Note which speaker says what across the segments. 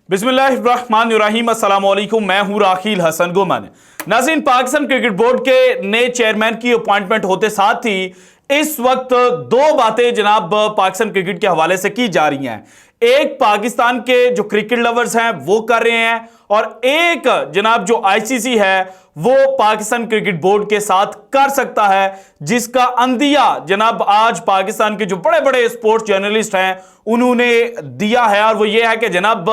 Speaker 1: बिस्मिल्लाहिर्रहमानिर्रहीम, अस्सलाम वालेकुम। मैं हूं राखिल हसन गुमन। नाज़रीन, पाकिस्तान क्रिकेट बोर्ड के नए चेयरमैन की अपॉइंटमेंट होते साथ ही इस वक्त दो बातें जनाब पाकिस्तान क्रिकेट के हवाले से की जा रही हैं। एक पाकिस्तान के जो क्रिकेट लवर्स हैं वो कर रहे हैं, और एक जनाब जो आईसीसी है वो पाकिस्तान क्रिकेट बोर्ड के साथ कर सकता है, जिसका अंदिया जनाब आज पाकिस्तान के जो बड़े बड़े स्पोर्ट्स जर्नलिस्ट हैं उन्होंने दिया है। और वो ये है कि जनाब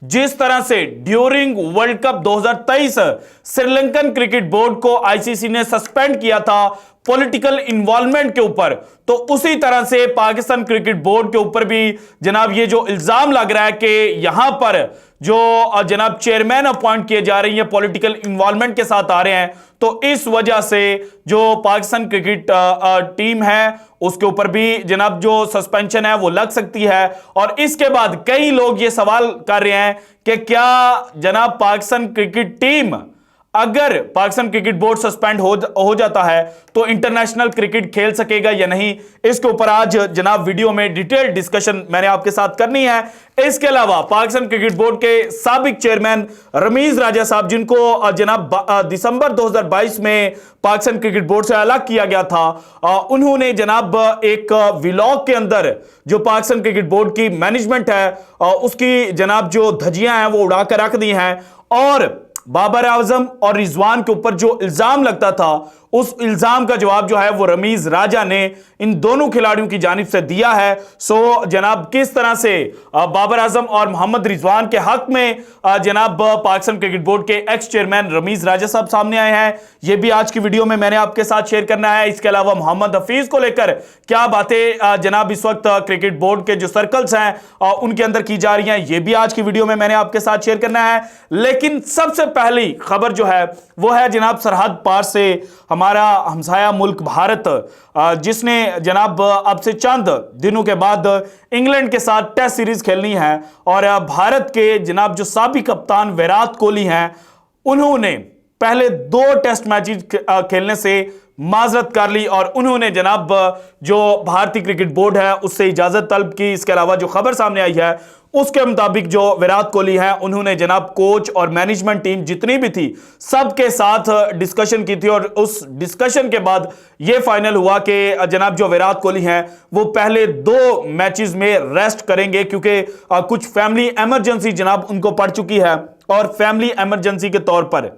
Speaker 1: जिस तरह से during world cup 2023 Sri Lankan cricket board को आईसीसी ने सस्पेंड किया था पॉलिटिकल इन्वॉल्वमेंट के ऊपर, तो उसी तरह से पाकिस्तान क्रिकेट बोर्ड के ऊपर भी जनाब ये जो इल्जाम लग रहा है कि यहां पर जो जनाब चेयरमैन अपॉइंट किए जा रही हैं पॉलिटिकल इन्वॉल्वमेंट के साथ आ रहे हैं, तो इस वजह से जो पाकिस्तान क्रिकेट टीम है उसके ऊपर भी जनाब जो सस्पेंशन है वो लग सकती है। और इसके बाद कई लोग ये सवाल कर रहे हैं कि क्या जनाब पाकिस्तान क्रिकेट टीम, अगर पाकिस्तान क्रिकेट बोर्ड सस्पेंड हो जाता है तो इंटरनेशनल क्रिकेट खेल सकेगा या नहीं, इसके ऊपर आज जनाब वीडियो में डिटेल डिस्कशन मैंने आपके साथ करनी है। इसके अलावा पाकिस्तान क्रिकेट बोर्ड के साबिक चेयरमैन रमीज राजा साहब, जिनको जनाब दिसंबर 2022 में पाकिस्तान क्रिकेट बोर्ड से अलग किया गया था, उन्होंने जनाब एक व्लॉग के अंदर जो पाकिस्तान क्रिकेट बोर्ड की मैनेजमेंट है उसकी जनाब जो धज्जियां हैं वो उड़ाकर रख दी हैं, और बाबर आजम और रिजवान के ऊपर जो इल्जाम लगता था उस इल्जाम का जवाब जो है वो रमीज राजा ने इन दोनों खिलाड़ियों की जानिब से दिया है। सो जनाब किस तरह से बाबर आजम और मोहम्मद रिजवान के हक में जनाब पाकिस्तान क्रिकेट बोर्ड के एक्स चेयरमैन रमीज राजा साहब सामने आए हैं, ये भी आज की वीडियो में मैंने आपके साथ शेयर करना है। इसके अलावा मोहम्मद हफीज को लेकर क्या बातें जनाब इस वक्त क्रिकेट बोर्ड के जो सर्कल्स हैं उनके अंदर की जा रही हैं, ये भी आज की वीडियो में मैंने आपके साथ शेयर करना है। लेकिन सबसे पहली खबर जो है वो है जनाब सरहद पार से हमारा हमसाया मुल्क भारत, जिसने जनाब अब से चंद दिनों के बाद इंग्लैंड के साथ टेस्ट सीरीज खेलनी है, और भारत के जनाब जो साबिक कप्तान विराट कोहली हैं उन्होंने पहले 2 टेस्ट मैचेस खेलने से माजरत कर ली और उन्होंने जनाब जो भारतीय क्रिकेट बोर्ड है उससे इजाजत तलब की। इसके अलावा जो खबर सामने आई है उसके मुताबिक जो विराट कोहली है उन्होंने जनाब कोच और मैनेजमेंट टीम जितनी भी थी सबके साथ डिस्कशन की थी, और उस डिस्कशन के बाद यह फाइनल हुआ कि जनाब जो विराट कोहली हैं वो पहले 2 मैचेस में रेस्ट करेंगे, क्योंकि कुछ फैमिली इमरजेंसी जनाब उनको पड़ चुकी है। और फैमिली इमरजेंसी के तौर पर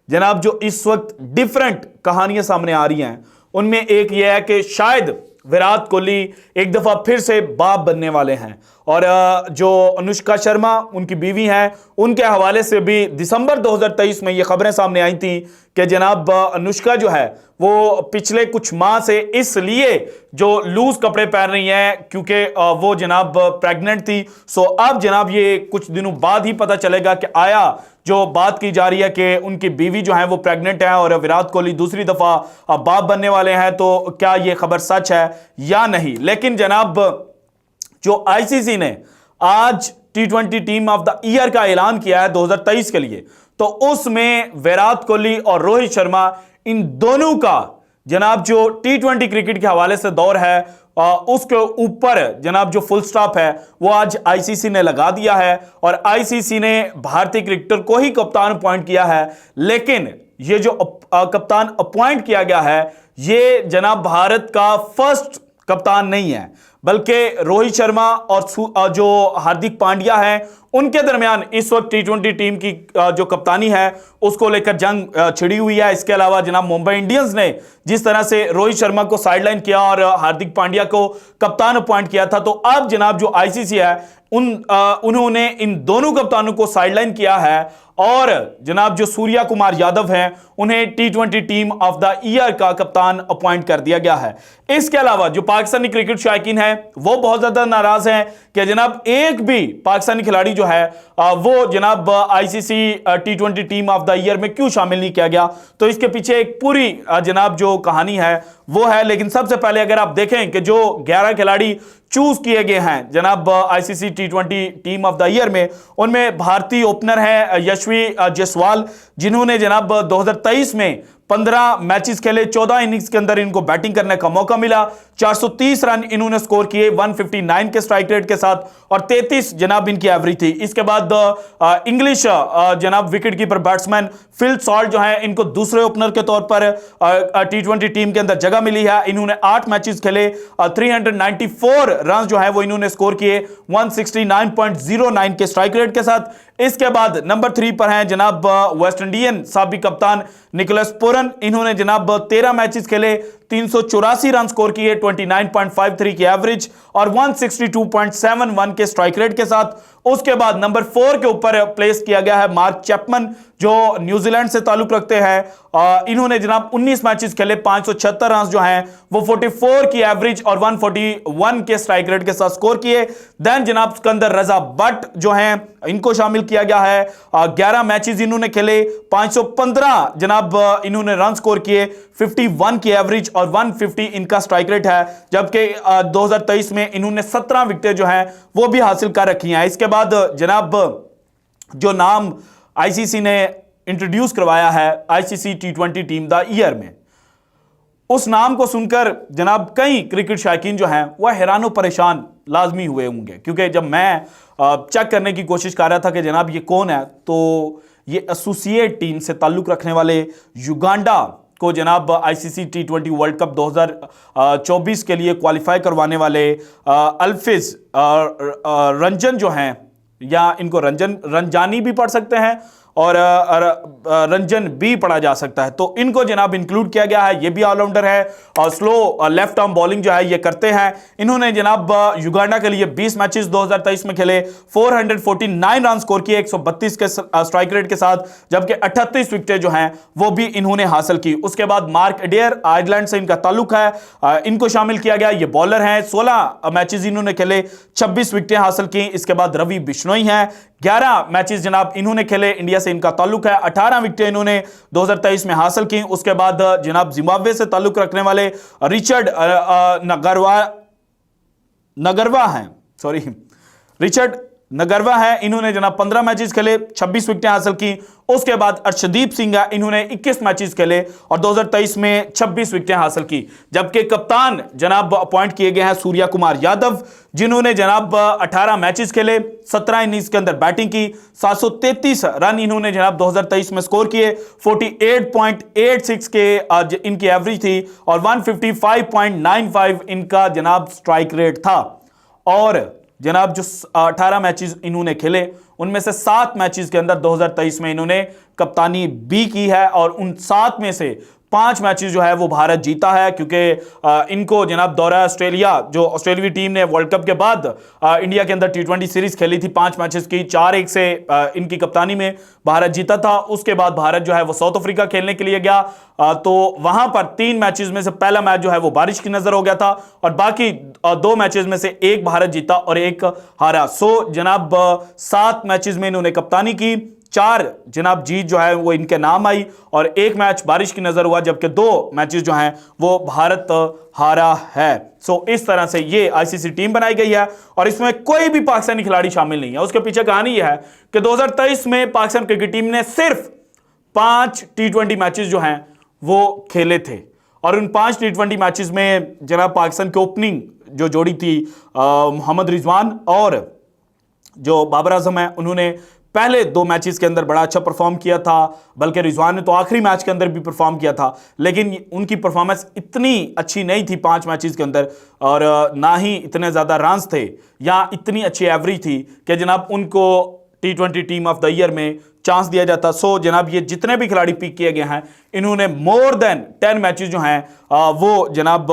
Speaker 1: जनाब जो इस वक्त डिफरेंट कहानियां सामने आ रही हैं उनमें एक यह है कि शायद विराट कोहली एक दफा फिर से बाप बनने वाले हैं, और जो अनुष्का शर्मा उनकी बीवी हैं उनके हवाले से भी दिसंबर 2023 में ये खबरें सामने आई थी कि जनाब अनुष्का जो है वो पिछले कुछ माह से इसलिए जो लूज कपड़े पहन रही हैं क्योंकि वो जनाब प्रेग्नेंट थी। सो अब जनाब ये कुछ दिनों बाद ही पता चलेगा कि आया जो बात की जा रही है कि उनकी बीवी जो है वो प्रेग्नेंट है और विराट कोहली दूसरी दफा बाप बनने वाले हैं, तो क्या ये खबर सच है या नहीं। लेकिन जनाब जो आईसीसी ने आज T20 team of the year का ऐलान किया है 2023 के लिए, तो उसमें विराट कोहली और रोहित शर्मा इन दोनों का जनाब जो T20 क्रिकेट के हवाले से दौर है उसके ऊपर जनाब जो फुल स्टॉप है वो आज आईसीसी ने लगा दिया है, और आईसीसी ने भारतीय क्रिकेटर को ही कप्तान अपॉइंट किया है। लेकिन ये जो कप्तान अपॉइंट किया गया है ये जनाब भारत का फर्स्ट कप्तान नहीं है, बल्कि रोहित शर्मा और जो हार्दिक पांड्या हैं उनके दरमियान इस वक्त T20 टीम की जो कप्तानी है उसको लेकर जंग छिड़ी हुई है। इसके अलावा जनाब मुंबई इंडियंस ने जिस तरह से रोहित शर्मा को साइडलाइन किया और हार्दिक पांड्या को कप्तान अपॉइंट किया था, तो अब जनाब जो आईसीसी है उन्होंने इन दोनों कप्तानों को साइडलाइन किया है, और जनाब जो सूर्या कुमार यादव हैं उन्हें T20 team of the year का कप्तान अपॉइंट कर दिया गया है। इसके अलावा जो पाकिस्तानी क्रिकेट शायकीन है वो बहुत ज्यादा नाराज हैं कि जनाब एक भी पाकिस्तानी खिलाड़ी जो है वो जनाब ICC T20 team of the year में क्यों शामिल नहीं किया गया। तो इसके पीछे एक पूरी जनाब जो कहानी है वो है। लेकिन सबसे पहले अगर आप देखें कि जो 11 खिलाड़ी चूज किए गए हैं जनाब ICC T20 team of the year में, उनमें भारतीय ओपनर हैं यशस्वी जायसवाल, जिन्होंने जनाब 2023 में 15 मैचेस खेले, 14 इनिंग्स के अंदर इनको बैटिंग करने का मौका मिला, 430 रन इन्होंने स्कोर किए 159 के स्ट्राइक रेट के साथ, और 33 जनाब इनकी एवरेज थी। इसके बाद इंग्लिश जनाब विकेटकीपर बैट्समैन फिल सॉल्ट जो है, इनको दूसरे ओपनर के तौर पर T20 टीम के अंदर जगह मिली है। इन्होंने 8 मैचेस खेले, 394 रन जो है वो इन्होंने स्कोर किए 169.09 के स्ट्राइक रेट के साथ। इसके बाद नंबर 3 पर हैं जनाब वेस्ट इंडियन साबिक कप्तान निकोलस पूरन। इन्होंने जनाब 13 मैचेस खेले, 384 रन स्कोर किए, 29.53 की एवरेज और 162.71 के स्ट्राइक रेट के साथ। उसके बाद नंबर 4 के ऊपर प्लेस किया गया है मार्क चैपमन, जो न्यूजीलैंड से ताल्लुक रखते हैं। इन्होंने जनाब 19 मैचेस खेले, 576 रन जो हैं वो 44 की एवरेज और 141 के स्ट्राइक रेट के साथ स्कोर किए। देन जनाब सिकंदर रजा भट्ट जो हैं, इनको शामिल किया गया है। 11 मैचेस इन्होंने खेले, 515 जनाब इन्होंने रन स्कोर किए, 51 की एवरेज और 150 इनका स्ट्राइक रेट है। जबकि 2023 में इन्होंने 17 विकेटें जो हैं वो भी हासिल कर रखी हैं। इसके बाद जनाब जो नाम आईसीसी ने इंट्रोड्यूस करवाया है ICC T20 team the year में, उस नाम को सुनकर जनाब कई क्रिकेट शायकीन जो हैं वह हैरान परेशान लाजमी हुए होंगे, क्योंकि जब मैं चेक करने की कोशिश कर रहा था कि जनाब ये कौन है, तो ये एसोसिएट टीम से ताल्लुक रखने वाले युगांडा को जनाब आईसीसी T20 वर्ल्ड कप 2024 के लिए क्वालिफाई करवाने वाले अल्फिज रंजन जो हैं, या इनको रंजानी भी पढ़ सकते हैं और रंजन भी पढ़ा जा सकता है, तो इनको जनाब इंक्लूड किया गया है। ये भी ऑलराउंडर है और स्लो लेफ्ट आर्म बॉलिंग जो है ये करते हैं। इन्होंने जनाब युगांडा के लिए 20 मैचेस 2023 में खेले, 449 रन स्कोर किए 132 के स्ट्राइक रेट के साथ, जबकि 38 विकेटें जो हैं वो भी इन्होंने हासिल की। उसके बाद मार्क एडेयर, आयरलैंड से इनका ताल्लुक है, इनको शामिल किया गया। ये बॉलर हैं, 16 मैचेस इन्होंने खेले, 26 विकेटें हासिल की। इसके बाद रवि बिश्नोई हैं, 11 मैचेस जनाब इन्होंने खेले, इंडिया से इनका ताल्लुक है, 18 विकेटें इन्होंने 2023 में हासिल की। उसके बाद जनाब जिम्बाब्वे से ताल्लुक रखने वाले रिचर्ड नगरवा हैं, रिचर्ड नगरवा है, इन्होंने जनाब 15 मैचेस खेले, 26 विकेटें हासिल की। उसके बाद अर्शदीप सिंह है, इन्होंने 21 मैचेस खेले और 2023 में 26 विकेटें हासिल की। जबकि कप्तान जनाब अपॉइंट किए गए हैं सूर्या कुमार यादव, जिन्होंने जनाब 18 मैचेस खेले, 17 इनिंग्स के अंदर बैटिंग की, 733 रन इन्होंने जनाब 2023 में स्कोर किए, 48.86 के इनकी एवरेज थी और 155.95 इनका जनाब स्ट्राइक रेट था। और जनाब जो 18 मैचेस इन्होंने खेले, उनमें से 7 मैचेस के अंदर 2023 में इन्होंने कप्तानी भी की है और उन 7 में से 5 मैचेस जो है वो भारत जीता है, क्योंकि इनको जनाब दौरा ऑस्ट्रेलिया, जो ऑस्ट्रेलियाई टीम ने वर्ल्ड कप के बाद इंडिया के अंदर T20 सीरीज खेली थी 5 मैचेस की, 4-1 से इनकी कप्तानी में भारत जीता था। उसके बाद भारत जो है वो साउथ अफ्रीका खेलने के लिए गया, तो वहां पर 3 मैचेस में से पहला मैच जो है वो बारिश की नजर हो गया था और बाकी 2 मैचेस में से 1 भारत जीता और 1 हारा। सो जनाब 7 मैचेस में इन्होंने कप्तानी की, 4 जनाब जीत जो है वो इनके नाम आई और 1 मैच बारिश की नजर हुआ, जबकि 2 मैचेस जो हैं वो भारत हारा है। सो इस तरह से ये आईसीसी टीम बनाई गई है और इसमें कोई भी पाकिस्तानी खिलाड़ी शामिल नहीं है। उसके पीछे कहानी यह है कि 2023 में पाकिस्तान क्रिकेट टीम ने सिर्फ 5 T20 मैचेस जो हैं वो खेले थे और उन 5 T20 मैचेस में जनाब पाकिस्तान की ओपनिंग जो जोड़ी थी मोहम्मद रिजवान और जो बाबर आजम है, उन्होंने पहले 2 मैचेस के अंदर बड़ा अच्छा परफॉर्म किया था, बल्कि रिजवान ने तो आखिरी मैच के अंदर भी परफॉर्म किया था, लेकिन उनकी परफॉर्मेंस इतनी अच्छी नहीं थी 5 मैचेस के अंदर और ना ही इतने ज़्यादा रन्स थे या इतनी अच्छी एवरेज थी कि जनाब उनको T20 team of the year में चांस दिया जाता। सो जनाब ये जितने भी खिलाड़ी पिक किए गए हैं, इन्होंने मोर देन 10 मैचेस जो हैं वो जनाब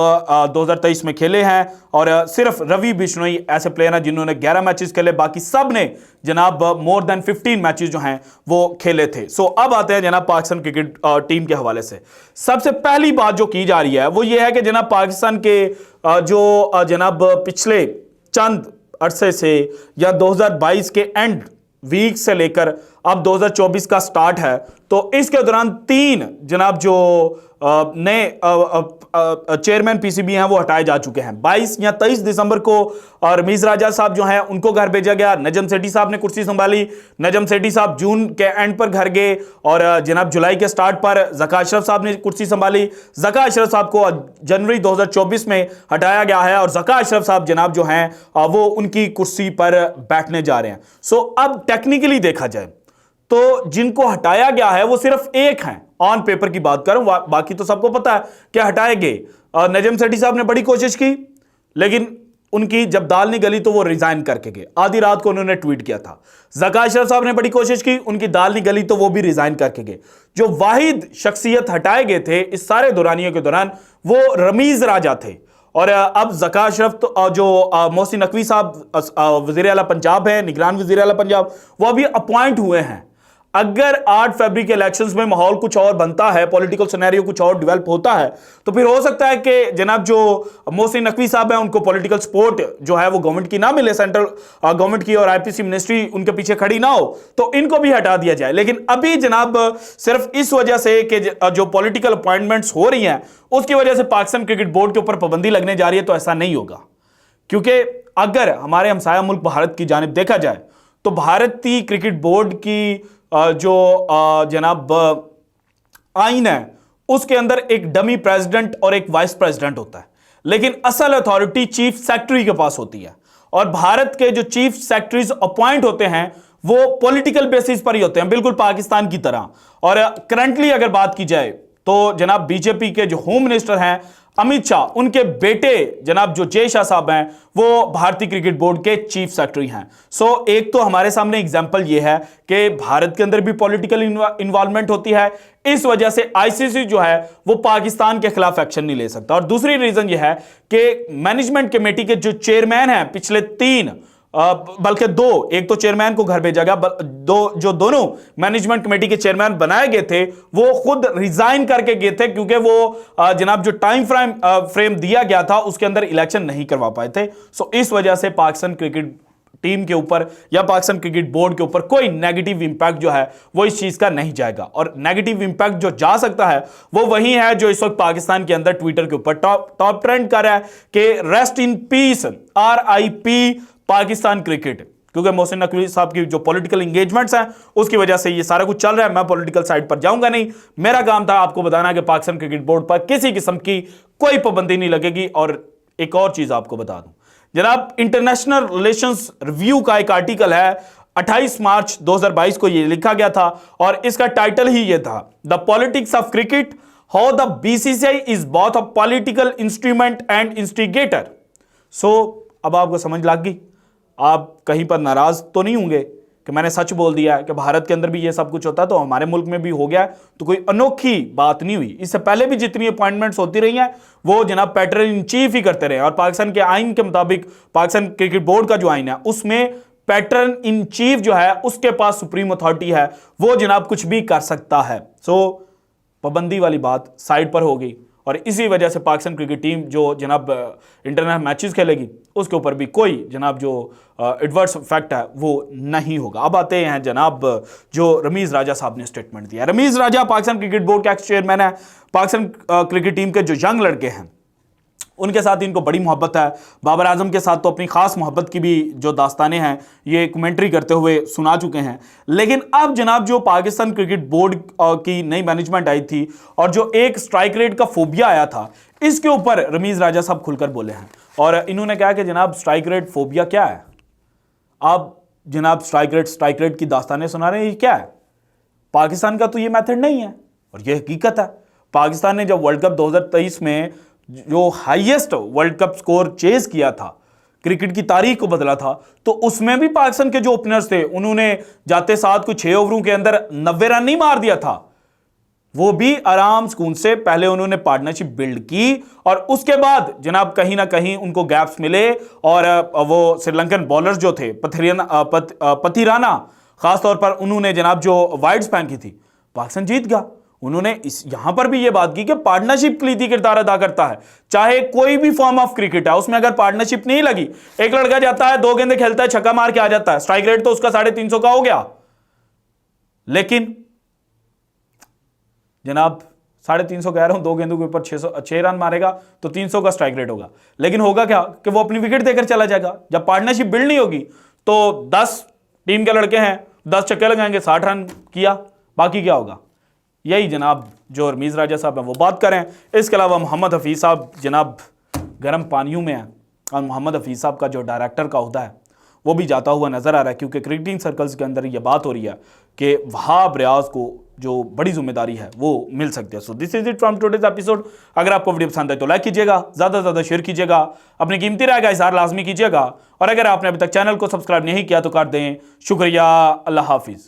Speaker 1: 2023 में खेले हैं और सिर्फ रवि बिश्नोई ऐसे प्लेयर हैं जिन्होंने 11 मैचेस खेले, बाकी सब ने जनाब मोर देन 15 मैचेस जो हैं वो खेले थे। सो अब आते हैं जनाब पाकिस्तान क्रिकेट टीम के हवाले से। सबसे पहली बात जो की जा रही है वो ये है कि जनाब पाकिस्तान के जो जनाब पिछले चंद अरसे से या 2022 के एंड वीक से लेकर अब 2024 का स्टार्ट है, तो इसके दौरान 3 जनाब जो नए चेयरमैन पीसीबी हैं वो हटाए जा चुके हैं। 22 या 23 दिसंबर को रमीज राजा साहब जो हैं उनको घर भेजा गया। नजम सेठी साहब ने कुर्सी संभाली। नजम सेठी साहब जून के एंड पर घर गए और जनाब जुलाई के स्टार्ट पर ज़का अशरफ साहब ने कुर्सी संभाली। ज़का अशरफ साहब को जनवरी 2024 में हटाया गया है और ज़का अशरफ साहब जनाब जो हैं वो उनकी कुर्सी पर बैठने जा रहे हैं। सो अब टेक्निकली देखा जाए तो जिनको हटाया गया है वो सिर्फ एक हैं, ऑन पेपर की बात करूं, बाकी तो सबको पता है कि हटाए गए। नजम सेठी साहब ने बड़ी कोशिश की लेकिन उनकी जब दाल नहीं गली तो वो रिजाइन करके गए। आधी रात को उन्होंने ट्वीट किया था। ज़का अशरफ साहब ने बड़ी कोशिश की, उनकी दाल नहीं गली तो वो भी रिजाइन करके गए। जो वाहिद शख्सियत हटाए गए थे इस सारे दौरानियों के दौरान वो रमीज राजा थे। और अब ज़का अशरफ तो जो मोहसिन नकवी साहब वज़ीर आला पंजाब है, निगरान वज़ीर आला पंजाब, वो अभी अपॉइंट हुए हैं। अगर 8 फरवरी के इलेक्शंस में माहौल कुछ और बनता है, पॉलिटिकल सिनेरियो कुछ और डेवलप होता है तो फिर हो सकता है कि जनाब जो मोहसिन नकवी साहब हैं उनको पॉलिटिकल सपोर्ट जो है वो गवर्नमेंट की ना मिले, सेंट्रल गवर्नमेंट की, और आईपीसी मिनिस्ट्री उनके पीछे खड़ी ना हो तो इनको भी हटा दिया जाए। लेकिन अभी जनाब सिर्फ इस वजह से कि जो पॉलिटिकल अपॉइंटमेंट्स हो रही हैं उसकी वजह से पाकिस्तान क्रिकेट बोर्ड के ऊपर पाबंदी लगने जा रही है, तो ऐसा नहीं होगा। क्योंकि अगर हमारे हमसाया मुल्क भारत की जानिब देखा जाए तो भारतीय क्रिकेट बोर्ड की जो जनाब आइन है उसके अंदर एक डमी प्रेसिडेंट और एक वाइस प्रेसिडेंट होता है, लेकिन असल अथॉरिटी चीफ सेक्रेटरी के पास होती है। और भारत के जो चीफ सेक्रेटरीज अपॉइंट होते हैं वो पॉलिटिकल बेसिस पर ही होते हैं, बिल्कुल पाकिस्तान की तरह। और करंटली अगर बात की जाए तो जनाब बीजेपी के जो होम मिनिस्टर हैं अमित शाह, उनके बेटे जनाब जो जय शाह साहब हैं वो भारतीय क्रिकेट बोर्ड के चीफ सेक्रेटरी हैं। सो एक तो हमारे सामने एग्जांपल ये है कि भारत के अंदर भी पॉलिटिकल इन्वॉल्वमेंट होती है, इस वजह से आईसीसी जो है वो पाकिस्तान के खिलाफ एक्शन नहीं ले सकता। और दूसरी रीजन ये है कि मैनेजमेंट कमेटी के जो चेयरमैन हैं पिछले 3 बल्कि 2, एक तो चेयरमैन को घर भेजा गया, जो दोनों मैनेजमेंट कमेटी के चेयरमैन बनाए गए थे वो खुद रिजाइन करके गए थे क्योंकि वो जनाब जो टाइम फ्रेम दिया गया था उसके अंदर इलेक्शन नहीं करवा पाए थे। सो इस वजह से पाकिस्तान क्रिकेट टीम के ऊपर या पाकिस्तान क्रिकेट बोर्ड के ऊपर कोई नेगेटिव इंपैक्ट जो है वो इस चीज का नहीं जाएगा। और नेगेटिव इंपैक्ट जो जा सकता है वो वही है जो इस वक्त पाकिस्तान के अंदर ट्विटर के ऊपर टॉप ट्रेंड कर रहा है कि rest in peace, RIP Pakistan cricket, क्योंकि मोहसिन नकवी साहब की जो पॉलिटिकल एंगेजमेंट्स हैं उसकी वजह से ये सारा कुछ चल रहा है। मैं पॉलिटिकल साइड पर जाऊंगा नहीं, मेरा काम था आपको बताना कि पाकिस्तान क्रिकेट बोर्ड पर किसी किस्म की कोई पाबंदी नहीं लगेगी। और एक और चीज आपको बता दूं जनाब, इंटरनेशनल रिलेशंस रिव्यू का एक आर्टिकल है 28 मार्च 2022 को ये लिखा गया था और इसका टाइटल ही ये था, the politics of cricket, how the BCCI is both a political instrument and instigator. So अब आपको समझ लग गई, आप कहीं पर नाराज तो नहीं होंगे कि मैंने सच बोल दिया है कि भारत के अंदर भी ये सब कुछ होता है तो हमारे मुल्क में भी हो गया, तो कोई अनोखी बात नहीं हुई। इससे पहले भी जितनी अपॉइंटमेंट्स होती रही हैं वो जनाब पैटर्न इन चीफ ही करते रहे। और पाकिस्तान के आइन के मुताबिक पाकिस्तान क्रिकेट बोर्ड का जो आइन है उसमें पैटर्न इन चीफ जो है उसके पास सुप्रीम अथॉरिटी है, वो जनाब कुछ भी कर सकता है। सो पाबंदी वाली बात साइड पर हो गई और इसी वजह से पाकिस्तान क्रिकेट टीम जो जनाब इंटरनेशनल मैचेस खेलेगी उसके ऊपर भी कोई जनाब जो एडवर्स इफेक्ट है वो नहीं होगा। अब आते हैं जनाब जो रमीज राजा साहब ने स्टेटमेंट दिया। रमीज राजा पाकिस्तान क्रिकेट बोर्ड के एक्स चेयरमैन है। पाकिस्तान क्रिकेट टीम के जो यंग लड़के हैं उनके साथ इनको बड़ी मोहब्बत है। बाबर आजम के साथ तो अपनी खास मोहब्बत की भी जो दास्तानें हैं ये कमेंट्री करते हुए सुना चुके हैं। लेकिन अब जनाब जो पाकिस्तान क्रिकेट बोर्ड की नई मैनेजमेंट आई थी और जो एक स्ट्राइक रेट का फोबिया आया था इसके ऊपर रमीज राजा साहब खुलकर बोले हैं और इन्होंने कहा कि जनाब स्ट्राइक रेट फोबिया क्या है। आप जनाब स्ट्राइक रेट की दास्तानें सुना रहे हैं, ये क्या है? पाकिस्तान का तो ये मेथड नहीं है और ये हकीकत है। पाकिस्तान ने जब वर्ल्ड कप 2023 में जो highest world cup score chase किया था, क्रिकेट की तारीख को बदला था, तो उसमें भी पाकिस्तान के जो ओपनर्स थे उन्होंने जाते साथ कुछ 6 ओवरों के अंदर 90 रन नहीं मार दिया था। वो भी आराम सुकून से पहले उन्होंने पार्टनरशिप बिल्ड की और उसके बाद जनाब कहीं ना कहीं उनको गैप्स मिले और वो श्रीलंकन बॉलर्स जो थे पथिराना खासतौर पर उन्होंने जनाब जो वाइड स्पैन की थी, पाकिस्तान जीत गया। उन्होंने यहां पर भी ये बात की कि पार्टनरशिप कलीदी किरदार अदा करता है, चाहे कोई भी फॉर्म ऑफ क्रिकेट है उसमें अगर पार्टनरशिप नहीं लगी, एक लड़का जाता है 2 गेंदे खेलता है छक्का मार के आ जाता है, स्ट्राइक रेट तो उसका 350 का हो गया। लेकिन जनाब 350 कह रहा हूं, 2 गेंदों के ऊपर 6 रन मारेगा तो 300 का स्ट्राइक रेट होगा। लेकिन होगा क्या कि वो अपनी विकेट देकर चला जाएगा। जब पार्टनरशिप बिल्ड नहीं होगी तो 10 टीम के लड़के हैं, 10 छक्के लगाएंगे, 60 रन किया, बाकी क्या होगा। यही जनाब जो रमीज राजा साहब हैं वो बात करें। इसके अलावा मोहम्मद हफीज साहब जनाब गर्म पानियों में हैं और मोहम्मद हफीज साहब का जो डायरेक्टर का ओहदा है वो भी जाता हुआ नजर आ रहा है, क्योंकि क्रिकेटिंग सर्कल्स के अंदर ये बात हो रही है कि वहाब रियाज को जो बड़ी जिम्मेदारी है वो मिल सकती है। So this is it from today's episode. अगर आपको वीडियो पसंद है तो लाइक कीजिएगा, ज़्यादा से ज़्यादा शेयर कीजिएगा, अपनी कीमती राय का इज़हार लाजमी कीजिएगा, और अगर आपने अभी तक चैनल को सब्सक्राइब नहीं किया तो कर दें। शुक्रिया, अल्लाह हाफिज़।